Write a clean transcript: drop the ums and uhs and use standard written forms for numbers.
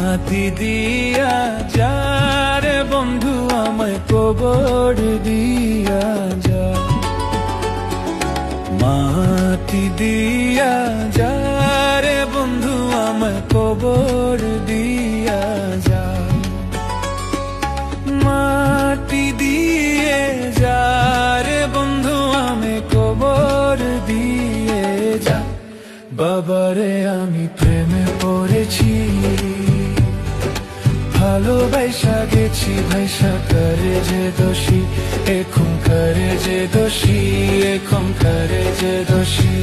মাটি দিয়া যা রে বন্ধু আমায় কবর দিয়া যা, মাটি দিয়া যা রে বন্ধু আমায় কবর দিয়া যা, মাটি দিয়ে যা রে বন্ধু আমায় কবর দিয়ে যা। বাবারে আমি প্রেমে পড়েছি, ভালোবাসা গেছি ভাইসা করে যে দোষী, এখন করে যে দোষী, এখন করে যে দোষী।